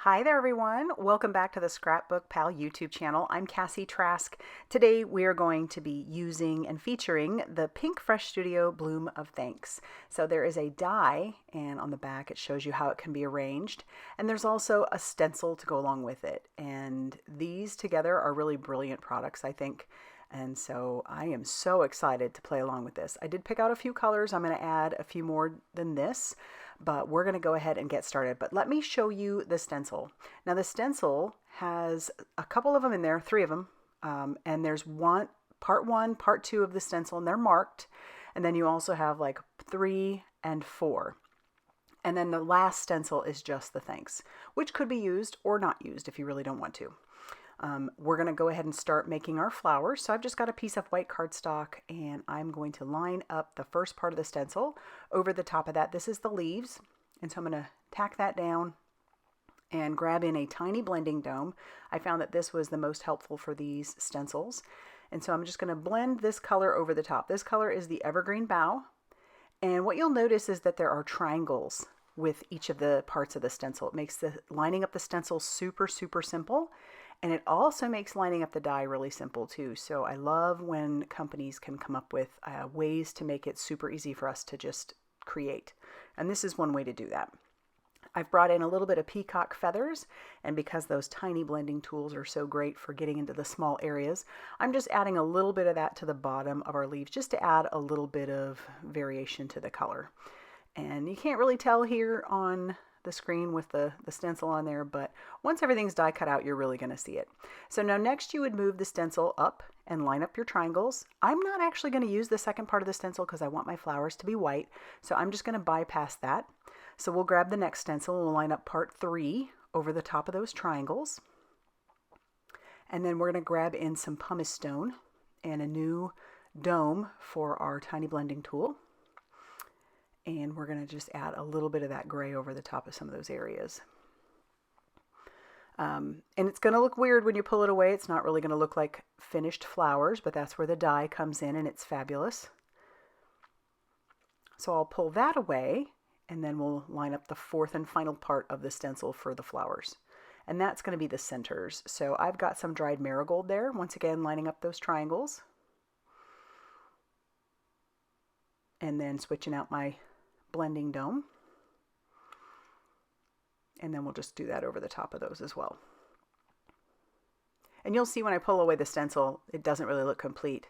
Hi there, everyone. Welcome back to the ScrapbookPal YouTube channel. I'm Cassie Trask. Today we are going to be using and featuring the Pinkfresh Studio Bloom of Thanks. So there is a die, and on the back it shows you how it can be arranged. And there's also a stencil to go along with it. And these together are really brilliant products, I think. And so I am so excited to play along with this. I did pick out a few colors. I'm going to add a few more than this, but we're going to go ahead and get started. But let me show you the stencil. Now the stencil has a couple of them in there, three of them. And there's part one, part two of the stencil, and they're marked. And then you also have like 3 and 4. And then the last stencil is just the thanks, which could be used or not used if you really don't want to. We're going to go ahead and start making our flowers. So I've just got a piece of white cardstock and I'm going to line up the first part of the stencil over the top of that. This is the leaves. And so I'm going to tack that down and grab in a tiny blending dome. I found that this was the most helpful for these stencils. And so I'm just going to blend this color over the top. This color is the Evergreen Bough. And what you'll notice is that there are triangles with each of the parts of the stencil. It makes the lining up the stencil super, super simple. And it also makes lining up the die really simple too. So I love when companies can come up with ways to make it super easy for us to just create. And this is one way to do that. I've brought in a little bit of peacock feathers, and because those tiny blending tools are so great for getting into the small areas, I'm just adding a little bit of that to the bottom of our leaves just to add a little bit of variation to the color. And you can't really tell here on the screen with the stencil on there, but once everything's die cut out, you're really going to see it. So now next you would move the stencil up and line up your triangles. I'm not actually going to use the second part of the stencil because I want my flowers to be white, so I'm just going to bypass that. So we'll grab the next stencil and we'll line up part 3 over the top of those triangles. And then we're going to grab in some pumice stone and a new dome for our tiny blending tool. And we're going to just add a little bit of that gray over the top of some of those areas. And it's going to look weird when you pull it away. It's not really going to look like finished flowers, but that's where the die comes in and it's fabulous. So I'll pull that away and then we'll line up the fourth and final part of the stencil for the flowers. And that's going to be the centers. So I've got some dried marigold there. Once again, lining up those triangles. And then switching out my blending dome. And then we'll just do that over the top of those as well. And you'll see when I pull away the stencil, it doesn't really look complete,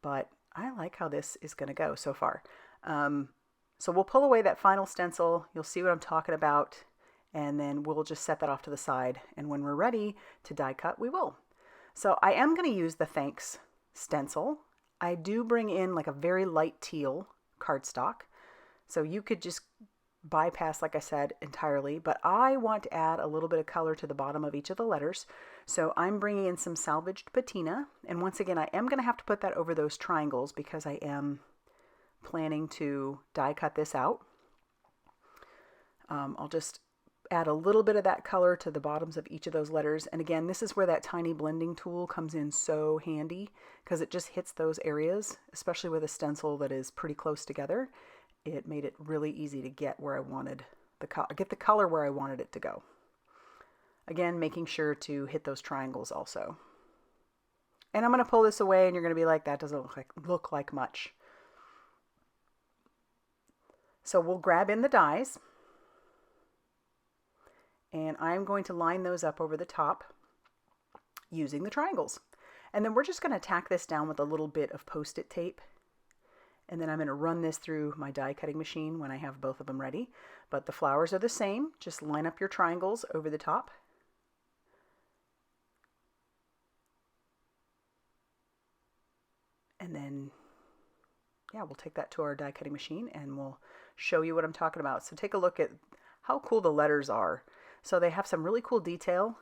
but I like how this is going to go so far. So we'll pull away that final stencil. You'll see what I'm talking about, and then we'll just set that off to the side. And when we're ready to die cut, we will. So I am going to use the thanks stencil. I do bring in like a very light teal cardstock. So you could just bypass, like I said, entirely, but I want to add a little bit of color to the bottom of each of the letters. So I'm bringing in some salvaged patina. And once again, I am going to have to put that over those triangles because I am planning to die cut this out. I'll just add a little bit of that color to the bottoms of each of those letters. And again, this is where that tiny blending tool comes in so handy because it just hits those areas, especially with a stencil that is pretty close together. It made it really easy to get where I wanted get the color where I wanted it to go. Again, making sure to hit those triangles also. And I'm going to pull this away and you're going to be like, that doesn't look like much. So we'll grab in the dies. And I'm going to line those up over the top using the triangles. And then we're just going to tack this down with a little bit of Post-it tape. And then I'm going to run this through my die cutting machine when I have both of them ready. But the flowers are the same. Just line up your triangles over the top. And then, yeah, we'll take that to our die cutting machine and we'll show you what I'm talking about. So take a look at how cool the letters are. So they have some really cool detail.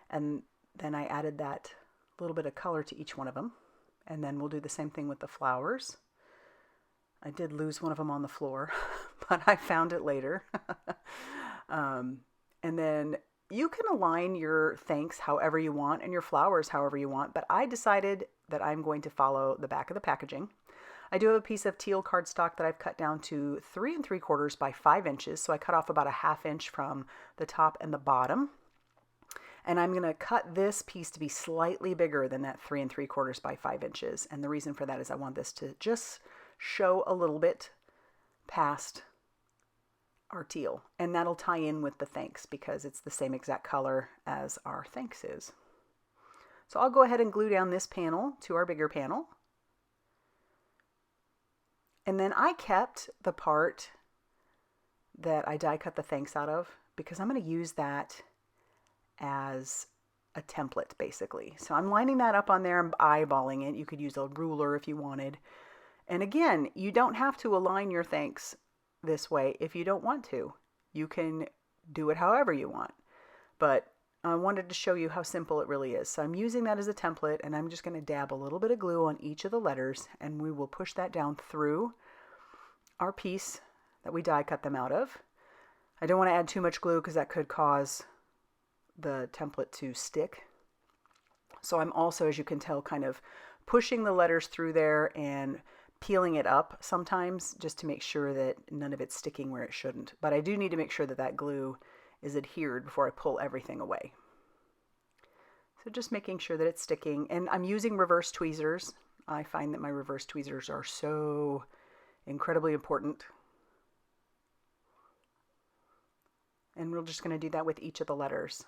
And then I added that little bit of color to each one of them. And then we'll do the same thing with the flowers. I did lose one of them on the floor, but I found it later. And then you can align your thanks however you want and your flowers however you want, but I decided that I'm going to follow the back of the packaging. I do have a piece of teal cardstock that I've cut down to 3 3/4 by 5 inches. So I cut off about a 1/2 inch from the top and the bottom. And I'm going to cut this piece to be slightly bigger than that 3 3/4 by 5 inches. And the reason for that is I want this to just show a little bit past our teal. And that'll tie in with the thanks because it's the same exact color as our thanks is. So I'll go ahead and glue down this panel to our bigger panel. And then I kept the part that I die cut the thanks out of because I'm going to use that as a template basically. So I'm lining that up on there, I'm eyeballing it. You could use a ruler if you wanted. And again, you don't have to align your thanks this way if you don't want to. You can do it however you want. But I wanted to show you how simple it really is. So I'm using that as a template, and I'm just going to dab a little bit of glue on each of the letters, and we will push that down through our piece that we die cut them out of. I don't want to add too much glue because that could cause the template to stick. So I'm also, as you can tell, kind of pushing the letters through there and peeling it up sometimes just to make sure that none of it's sticking where it shouldn't. But I do need to make sure that that glue is adhered before I pull everything away. So just making sure that it's sticking. And I'm using reverse tweezers. I find that my reverse tweezers are so incredibly important. And we're just going to do that with each of the letters.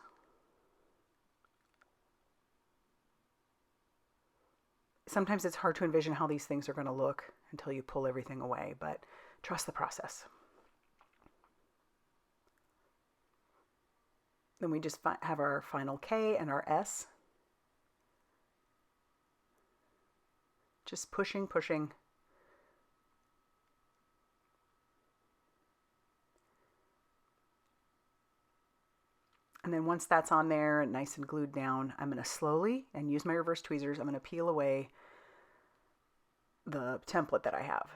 Sometimes it's hard to envision how these things are going to look until you pull everything away, but trust the process. Then we just have our final K and our S. Just pushing, pushing. And then once that's on there and nice and glued down, I'm going to slowly, and use my reverse tweezers, I'm going to peel away the template that I have.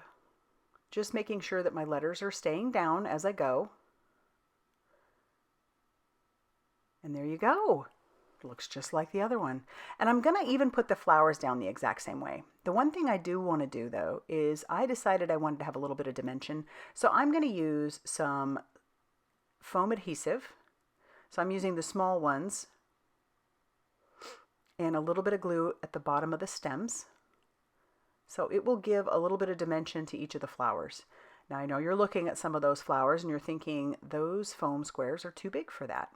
Just making sure that my letters are staying down as I go. And there you go. It looks just like the other one. And I'm going to even put the flowers down the exact same way. The one thing I do want to do though is I decided I wanted to have a little bit of dimension. So I'm going to use some foam adhesive. So I'm using the small ones and a little bit of glue at the bottom of the stems. So it will give a little bit of dimension to each of the flowers. Now I know you're looking at some of those flowers and you're thinking those foam squares are too big for that.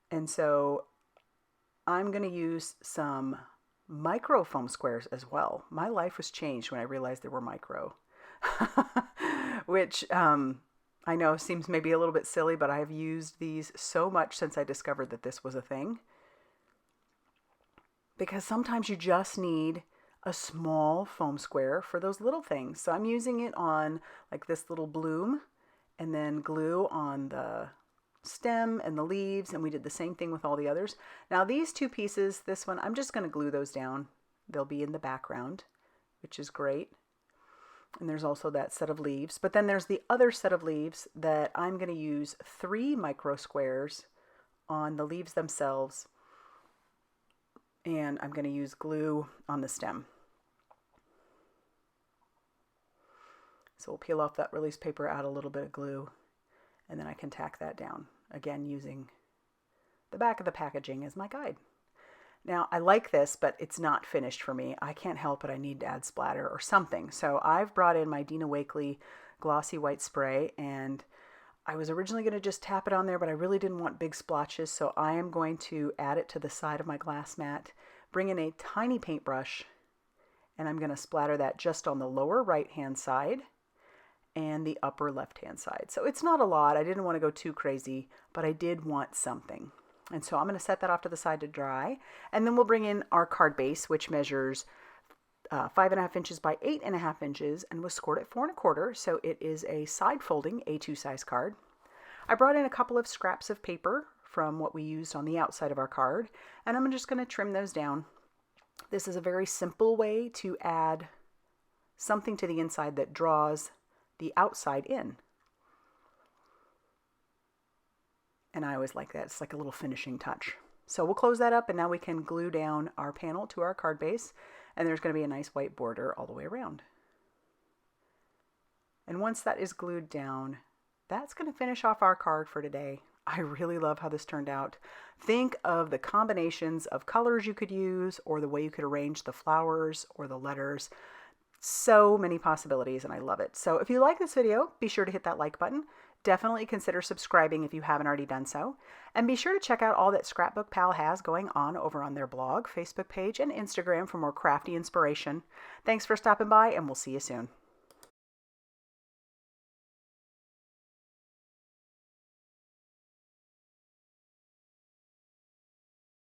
And so I'm going to use some micro foam squares as well. My life was changed when I realized they were micro, which I know seems maybe a little bit silly, but I've used these so much since I discovered that this was a thing. Because sometimes you just need a small foam square for those little things. So I'm using it on like this little bloom and then glue on the stem and the leaves, and we did the same thing with all the others. Now these two pieces, this one, I'm just going to glue those down. They'll be in the background, which is great. And there's also that set of leaves. But then there's the other set of leaves that I'm going to use 3 micro squares on the leaves themselves. And I'm going to use glue on the stem. So we'll peel off that release paper, add a little bit of glue, and then I can tack that down. Again, using the back of the packaging as my guide. Now, I like this, but it's not finished for me. I can't help it. I need to add splatter or something. So I've brought in my Dina Wakley glossy white spray, and I was originally going to just tap it on there, but I really didn't want big splotches. So I am going to add it to the side of my glass mat, bring in a tiny paintbrush, and I'm going to splatter that just on the lower right-hand side and the upper left-hand side. So it's not a lot. I didn't want to go too crazy, but I did want something. And so I'm going to set that off to the side to dry. And then we'll bring in our card base, which measures 5.5 inches by 8.5 inches and was scored at 4 1/4. So it is a side folding A2 size card. I brought in a couple of scraps of paper from what we used on the outside of our card, and I'm just going to trim those down. This is a very simple way to add something to the inside that draws the outside in. And I always like that. It's like a little finishing touch. So we'll close that up, and now we can glue down our panel to our card base, and there's going to be a nice white border all the way around. And once that is glued down, that's going to finish off our card for today. I really love how this turned out. Think of the combinations of colors you could use, or the way you could arrange the flowers or the letters. So many possibilities, and I love it. So if you like this video, be sure to hit that like button. Definitely consider subscribing if you haven't already done so. And be sure to check out all that Scrapbook Pal has going on over on their blog, Facebook page, and Instagram for more crafty inspiration. Thanks for stopping by, and we'll see you soon.